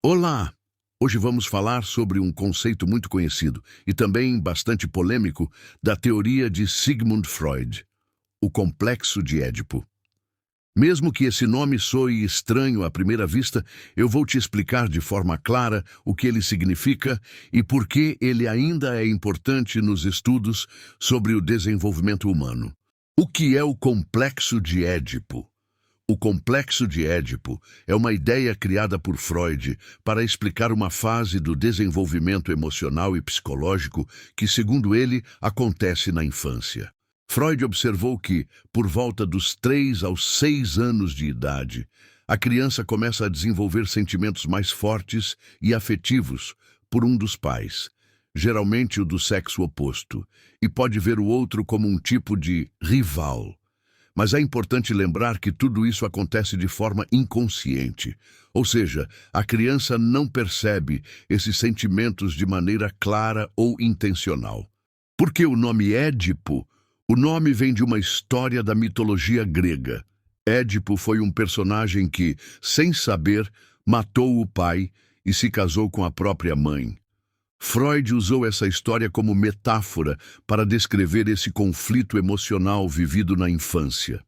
Olá! Hoje vamos falar sobre um conceito muito conhecido e também bastante polêmico da teoria de Sigmund Freud, o complexo de Édipo. Mesmo que esse nome soe estranho à primeira vista, eu vou te explicar de forma clara o que ele significa e por que ele ainda é importante nos estudos sobre o desenvolvimento humano. O que é o complexo de Édipo? O complexo de Édipo é uma ideia criada por Freud para explicar uma fase do desenvolvimento emocional e psicológico que, segundo ele, acontece na infância. Freud observou que, por volta dos 3 aos 6 anos de idade, a criança começa a desenvolver sentimentos mais fortes e afetivos por um dos pais, geralmente o do sexo oposto, e pode ver o outro como um tipo de rival. Mas é importante lembrar que tudo isso acontece de forma inconsciente, ou seja, a criança não percebe esses sentimentos de maneira clara ou intencional. Por que o nome Édipo? O nome vem de uma história da mitologia grega. Édipo foi um personagem que, sem saber, matou o pai e se casou com a própria mãe. Freud usou essa história como metáfora para descrever esse conflito emocional vivido na infância.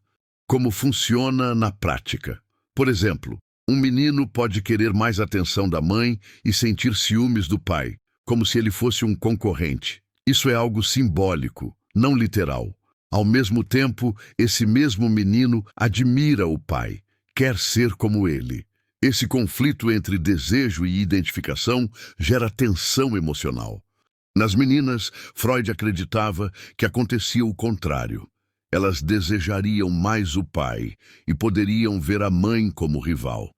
Como funciona na prática? Por exemplo, um menino pode querer mais atenção da mãe e sentir ciúmes do pai, como se ele fosse um concorrente. Isso é algo simbólico, não literal. Ao mesmo tempo, esse mesmo menino admira o pai, quer ser como ele. Esse conflito entre desejo e identificação gera tensão emocional. Nas meninas, Freud acreditava que acontecia o contrário. Elas desejariam mais o pai e poderiam ver a mãe como rival.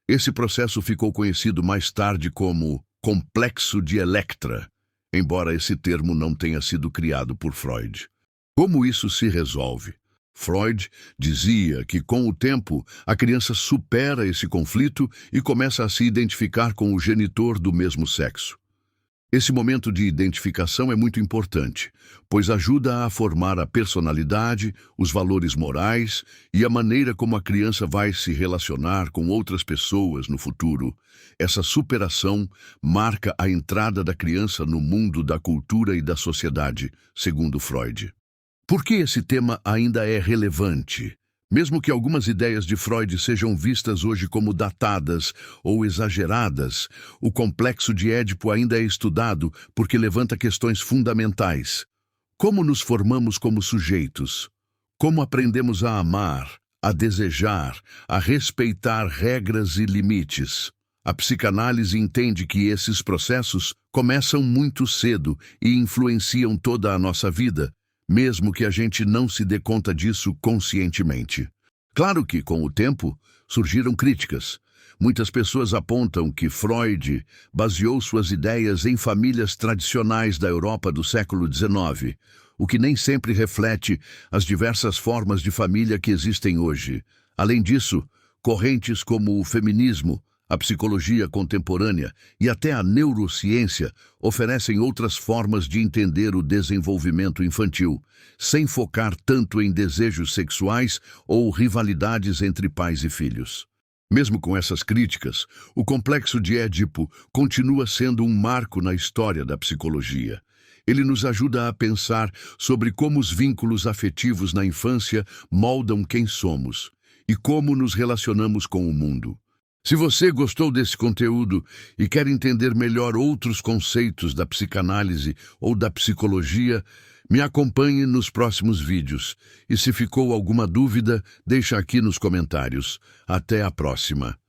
Esse processo ficou conhecido mais tarde como complexo de Electra, embora esse termo não tenha sido criado por Freud. Como isso se resolve? Freud dizia que, com o tempo, a criança supera esse conflito e começa a se identificar com o genitor do mesmo sexo. Esse momento de identificação é muito importante, pois ajuda a formar a personalidade, os valores morais e a maneira como a criança vai se relacionar com outras pessoas no futuro. Essa superação marca a entrada da criança no mundo da cultura e da sociedade, segundo Freud. Por que esse tema ainda é relevante? Mesmo que algumas ideias de Freud sejam vistas hoje como datadas ou exageradas, o complexo de Édipo ainda é estudado porque levanta questões fundamentais. Como nos formamos como sujeitos? Como aprendemos a amar, a desejar, a respeitar regras e limites? A psicanálise entende que esses processos começam muito cedo e influenciam toda a nossa vida, mesmo que a gente não se dê conta disso conscientemente. Claro que, com o tempo, surgiram críticas. Muitas pessoas apontam que Freud baseou suas ideias em famílias tradicionais da Europa do século XIX, o que nem sempre reflete as diversas formas de família que existem hoje. Além disso, correntes como o feminismo, a psicologia contemporânea e até a neurociência oferecem outras formas de entender o desenvolvimento infantil, sem focar tanto em desejos sexuais ou rivalidades entre pais e filhos. Mesmo com essas críticas, o complexo de Édipo continua sendo um marco na história da psicologia. Ele nos ajuda a pensar sobre como os vínculos afetivos na infância moldam quem somos e como nos relacionamos com o mundo. Se você gostou desse conteúdo e quer entender melhor outros conceitos da psicanálise ou da psicologia, me acompanhe nos próximos vídeos. E se ficou alguma dúvida, deixa aqui nos comentários. Até a próxima!